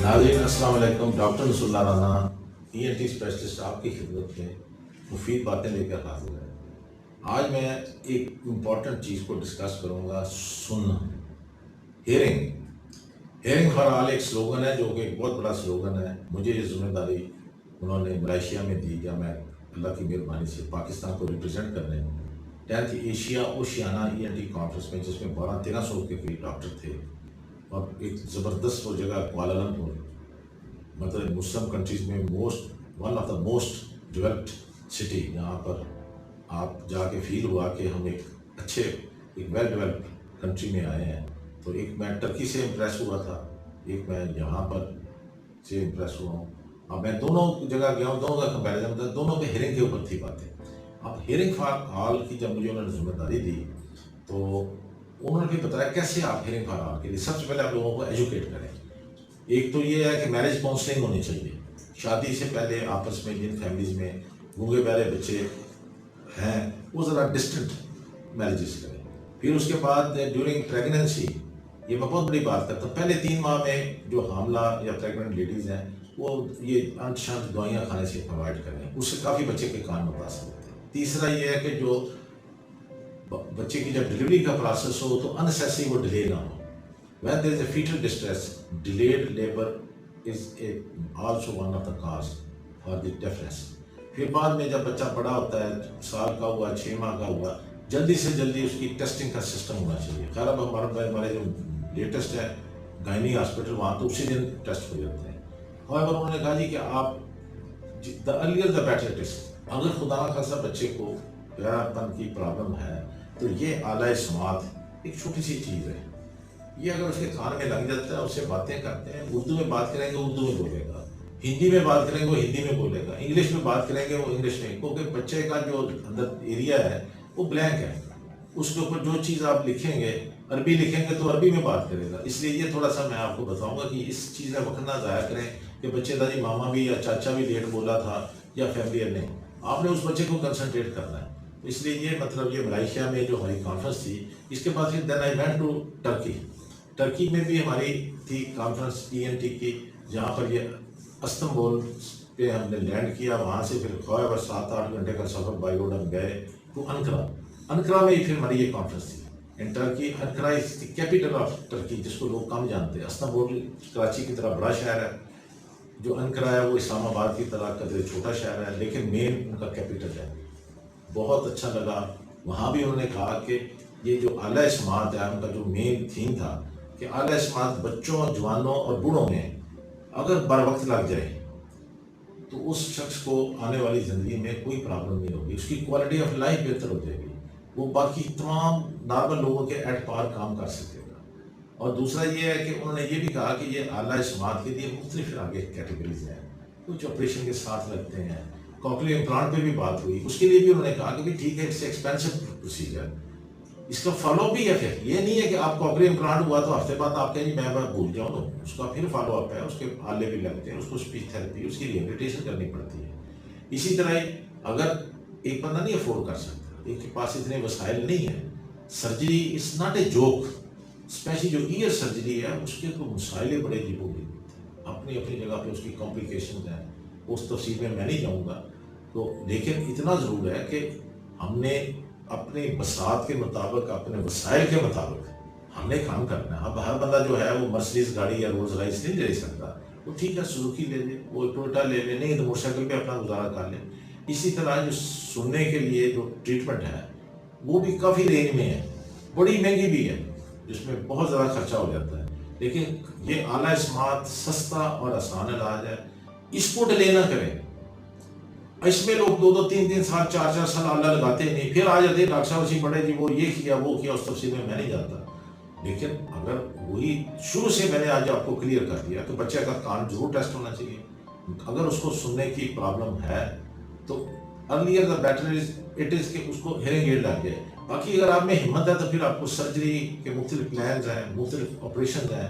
नाज़रीन अस्सलाम वालेकुम। Doctor Nasrullah Rana ENT specialist आपकी खिदमत में मुफीद बातें लेकर हाजिर है। आज मैं एक इम्पॉर्टेंट चीज़ को डिस्कस करूँगा, सुनना। हेयरिंग फॉर ऑल एक स्लोगन है जो कि एक बहुत बड़ा स्लोगन है। मुझे ये जिम्मेदारी उन्होंने मलेशिया में दी या मैं अल्लाह की मेहरबानी से पाकिस्तान को रिप्रेजेंट करने 10th Asia Oceania ENT conference में, जिसमें 1200-1300 के करीब डॉक्टर थे और एक ज़बरदस्त वो जगह कुआलालंपुर, मतलब मुस्लिम कंट्रीज़ में one of the most developed city, जहाँ पर आप जाके फील हुआ कि हम एक वेल डेवलप्ड कंट्री में आए हैं। तो एक मैं टर्की से इम्प्रेस हुआ था, एक मैं यहाँ पर से इम्प्रेस हुआ हूँ। अब मैं दोनों जगह गया हूँ, दोनों का कंपेरिजन था, दोनों पे हेयरिंग के ऊपर थी बातें। अब हेयरिंग फॉर ऑल की जब मुझे उन्होंने जिम्मेदारी दी तो उन्होंने भी बताया कैसे आप हेयरिंग फॉर ऑल के लिए सबसे पहले आप लोगों को एजुकेट करें। एक तो ये है कि मैरिज काउंसलिंग होनी चाहिए। शादी से पहले आपस में जिन फैमिलीज़ में गूंगे बहरे बच्चे हैं वो ज़रा डिस्टेंट मैरिजेस करें। फिर उसके बाद ड्यूरिंग प्रेगनेंसी, ये मैं बहुत बड़ी बात करता हूँ, पहले 3 माह में जो हामला या प्रेगनेंट लेडीज़ हैं वो ये अंट शंट दवाइयाँ खाने से अवॉइड करें, उससे काफ़ी बच्चे के कान मुतासर होते हैं। तीसरा ये है कि जो बच्चे की जब डिलीवरी का प्रोसेस हो तो अननेसेसरी वो डिले ना हो। When there is a fetal distress, delayed labor is also one of the cause for the deafness. फिर बाद में जब बच्चा बड़ा होता है, साल का हुआ, 6 माह का हुआ, जल्दी से जल्दी उसकी टेस्टिंग का सिस्टम होना चाहिए। खैर अब हमारे जो लेटेस्ट है गायनी हॉस्पिटल, वहाँ तो उसी दिन टेस्ट हो जाते हैं। और उन्होंने कहा जी कि आप the earlier the better test. अगर खुदा न खासा बच्चे को प्यारापन की प्रॉब्लम है तो ये आला समात एक छोटी सी चीज़ है, ये अगर उसके कान में लग जाता है, उससे बातें करते हैं, उर्दू में बात करेंगे उर्दू में बोलेगा, हिंदी में बात करेंगे वो हिंदी में बोलेगा, इंग्लिश में बात करेंगे वो इंग्लिश में, क्योंकि बच्चे का जो अंदर एरिया है वो ब्लैंक है। उसके ऊपर जो चीज़ आप लिखेंगे, अरबी लिखेंगे तो अरबी में बात करेगा। इसलिए ये थोड़ा सा मैं आपको बताऊँगा कि इस चीज़ में वक्त ना ज़ाया करें कि बच्चे दादी मामा भी या चाचा भी लेट बोला था या फैमिली ने, आपने उस बच्चे को कंसनट्रेट करना है। इसलिए ये मतलब ये मलेशिया में जो हमारी कॉन्फ्रेंस थी, इसके बाद फिर then I went to Turkey में भी हमारी थी कॉन्फ्रेंस ENT की, जहाँ पर ये इस्तांबुल पे हमने लैंड किया। वहाँ से फिर ख़ैबर 7-8 घंटे का सफ़र बाई रोड हम गए तो अनकरा में ही फिर हमारी ये कॉन्फ्रेंस थी in Turkey. Ankara is the capital of Turkey, जिसको लोग कम जानते हैं। इस्तांबुल कराची की तरह बड़ा शहर है, जो अनकरा है वो इस्लामाबाद की तरह कदरे छोटा शहर है, लेकिन मेन उनका कैपिटल है। बहुत अच्छा लगा। वहाँ भी उन्होंने कहा कि ये जो आला समात है, उनका जो मेन थीम था कि आला समात बच्चों, जवानों और बूढ़ों में अगर बर वक्त लग जाए तो उस शख्स को आने वाली ज़िंदगी में कोई प्रॉब्लम नहीं होगी, उसकी क्वालिटी ऑफ लाइफ बेहतर हो जाएगी, वो बाकी तमाम नॉर्मल लोगों के एट पार काम कर सकेगा। और दूसरा ये है कि उन्होंने ये भी कहा कि ये आला समात के लिए मुख्तलिफ आगे कैटेगरीज हैं, कुछ ऑपरेशन के साथ लगते हैं। कॉकलियर इम्प्लांट पे भी बात हुई, उसके लिए भी उन्होंने कहा कि भाई ठीक है, इट्स एक्सपेंसिव प्रोसीजर, इसका फॉलोअप भी है। फिर ये नहीं है कि आप कॉकलियर इम्प्लांट हुआ तो हफ्ते बाद आप कहें मैं भूल जाऊँ, तो उसका फिर फॉलोअप है, उसके आले भी लगते हैं, उसको स्पीच थेरेपी, उसकी रिहेबिलिटेशन करनी पड़ती है। इसी तरह अगर एक बंदा नहीं अफोर्ड कर सकता, एक के पास इतने वसाइल नहीं है, surgery is not a joke, specially जो ईयर सर्जरी है उसके तो मसाइल बड़े अजीब होते हैं, अपनी अपनी जगह पे उसकी कॉम्प्लिकेशन है, उस तफसील में मैं नहीं जाऊँगा। तो लेकिन इतना ज़रूर है कि हमने अपने बसात के मुताबिक, अपने वसाइल के मुताबिक हमने काम करना है। अब हर बंदा जो है वो मर्सिडीज गाड़ी या रोल्स रॉयस नहीं ले सकता, वो ठीक है सुजुकी ले ले, वो टोयोटा ले ले, नहीं तो मोटरसाइकिल पे अपना गुजारा कर ले। इसी तरह जो सुनने के लिए जो ट्रीटमेंट है वो भी काफ़ी रेंज में है, बड़ी महंगी भी है, जिसमें बहुत ज़्यादा खर्चा हो जाता है। लेकिन ये आला समात सस्ता और आसान इलाज है, इसको डिले ना करें। इसमें लोग 2-2, 3-3 साल, 4-4 साल आला लगाते हैं, नहीं फिर आ जाते हैं डॉक्टर साहब अच्छी पड़े जी वो ये किया वो किया, उस तफसील में मैं नहीं जाता। लेकिन अगर वही शुरू से मैंने आज आपको क्लियर कर दिया तो बच्चे का कान जरूर टेस्ट होना चाहिए। अगर उसको सुनने की प्रॉब्लम है तो earlier the better it is कि उसको हेयरिंग एड लग जाए। बाकी अगर आप में हिम्मत है तो फिर आपको सर्जरी के मुख्तलिफ प्लान्स हैं, मुख्तलिफ ऑपरेशन हैं,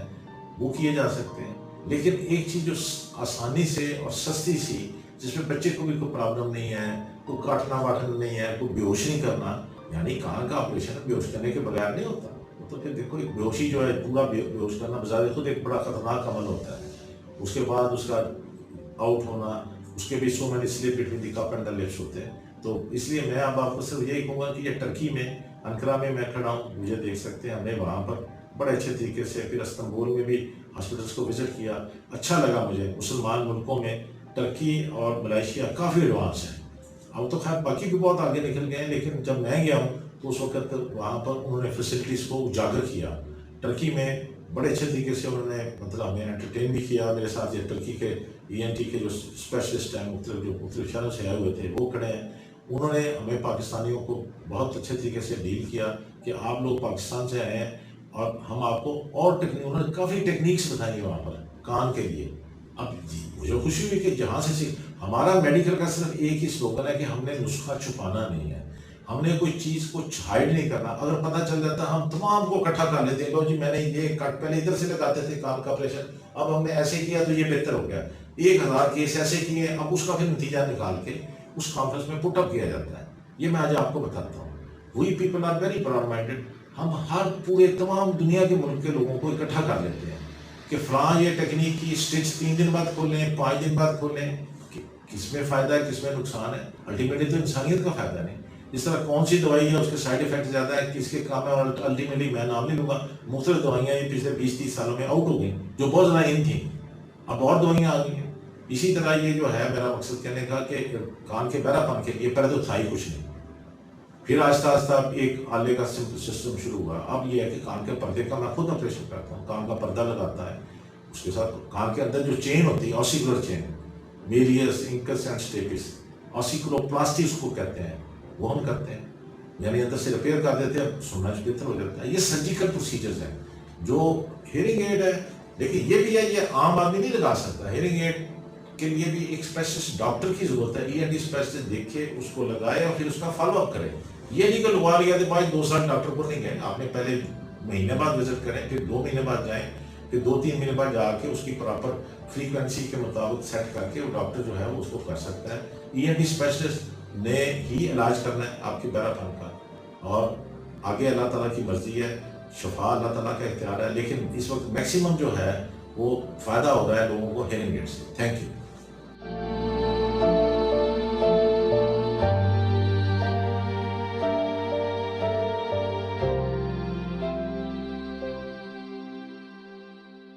वो किए जा सकते हैं। लेकिन एक चीज़ जो आसानी से और सस्ती सी, जिसमें बच्चे को भी कोई प्रॉब्लम नहीं है, कोई काटना वाटना नहीं है, कोई बेहोश नहीं करना, यानी कान का ऑपरेशन बेहोश करने के बगैर नहीं होता। तो फिर देखो एक बेहोशी जो है, पूरा बेहोश करना बजाय खुद एक बड़ा खतरनाक अमल होता है। اس کے بعد اس کا آؤٹ ہونا، اس کے بھی so many slip between the cup and the lips ہوتے ہیں. تو اس لیے میں اب آپ کو صرف یہی کہوں گا کہ یہ ٹرکی میں انقرہ میں کھڑا ہوں، مجھے دیکھ سکتے ہیں. ہم نے وہاں پر بڑے اچھے طریقے سے، پھر استنبول میں بھی ہاسپٹلس کو وزٹ کیا. اچھا لگا مجھے. مسلمان ملکوں میں ٹرکی اور ملائیشیا کافی ایڈوانس ہیں. اب تو خیر باقی بھی بہت آگے نکل گئے ہیں، لیکن جب میں گیا ہوں تو اس وقت وہاں پر انہوں نے فیسلٹیز کو اجاگر کیا. ٹرکی میں بڑے اچھے طریقے سے انہوں نے مطلب ہمیں انٹرٹین بھی کیا. میرے ساتھ یہ ٹرکی کے ENT کے جو اسپیشلسٹ ہیں، مختلف شہروں سے آئے ہوئے تھے، وہ کھڑے ہیں. انہوں نے ہمیں پاکستانیوں کو بہت اچھے طریقے سے ڈیل کیا کہ آپ لوگ پاکستان سے آئے ہیں اور ہم آپ کو اور انہوں نے کافی ٹیکنیکس بتائی وہاں پر کان کے لیے. اب مجھے خوشی ہوئی کہ جہاں سے ہمارا میڈیکل کا صرف ایک ہی سلوگن ہے کہ ہم نے نسخہ چھپانا نہیں ہے، ہم نے کوئی چیز کو ہائڈ نہیں کرنا. اگر پتہ چل جاتا ہم تمام کو اکٹھا کر لیتے ہیں. لو جی میں نے یہ کٹ پہلے ادھر سے لگاتے تھے کان کا آپریشن، اب ہم نے ایسے کیا تو یہ بہتر ہو گیا. 1000 کیس ایسے کیے، اب اس کا پھر نتیجہ نکال کے اس کانفرنس میں پٹ اپ کیا جاتا ہے. یہ میں آج آپ کو بتاتا ہوں. We people are very broad minded. ہم ہر پورے تمام دنیا کے ملک کے لوگوں کو اکٹھا کر لیتے ہیں کہ فلاں یہ ٹیکنیک کی اسٹچ 3 دن بعد کھولیں، 5 دن بعد کھولیں. کس میں فائدہ ہے، کس میں نقصان ہے؟ الٹیمیٹلی تو انسانیت کا فائدہ نہیں. اس طرح کون سی دوائی ہے، اس کے سائڈ افیکٹ زیادہ ہے، کس کے کام ہے، اور الٹیمیٹلی میں نام نہیں لوں گا، مختلف دوائیاں یہ پچھلے 20-30 سالوں میں آؤٹ ہو گئیں جو بہت زیادہ ان تھیں. اب اور دوائیاں آ گئی ہیں. اسی طرح یہ جو ہے میرا مقصد کہنے کا کہ کان کے بہرا پن کے لیے پہلے تو تھا ہی کچھ نہیں، پھر آہستہ آہستہ ایک آلے کا سسٹم شروع ہوا. اب یہ ہے کہ کان کے پردے کا میں خود آپریشن کرتا ہوں. کان کا پردہ لگاتا ہے، اس کے ساتھ کان کے اندر جو چین ہوتی ہے آسیکولر چین، میلیس انکس اینڈ اسٹیپس، آسیکولوپلاسٹی اس کو کہتے ہیں، وہ ہم کرتے ہیں. یعنی اندر سے ریپیئر کر دیتے ہیں، سننا بہتر ہو جاتا ہے. یہ سرجیکل پروسیجرز ہیں. جو ہیئرنگ ایڈ ہے، لیکن یہ بھی ہے، یہ عام آدمی نہیں لگا سکتا. ہیئرنگ ایڈ کے لیے بھی ایک اسپیشلسٹ ڈاکٹر کی ضرورت ہے. ENT اسپیشلسٹ دیکھے، اس کو لگائے اور پھر اس کا فالو اپ کرے. یہ نہیں کہ لگوا لیا تو بعد 2 سال ڈاکٹر کو نہیں گئے. آپ نے پہلے مہینے بعد وزٹ کریں، پھر 2 مہینے بعد جائیں، پھر 2-3 مہینے بعد جا کے اس کی پراپر فریکوینسی کے مطابق سیٹ کر کے وہ ڈاکٹر جو ہے وہ اس کو کر سکتا ہے. ENT اسپیشلسٹ نے ہی علاج کرنا ہے آپ کے بہرا پن کا، اور آگے اللہ تعالیٰ کی مرضی ہے. شفا اللہ تعالیٰ کا اختیار ہے، لیکن اس وقت میکسیمم جو ہے وہ فائدہ ہو رہا ہے لوگوں کو ہیئرنگ ایڈ سے. Thank you.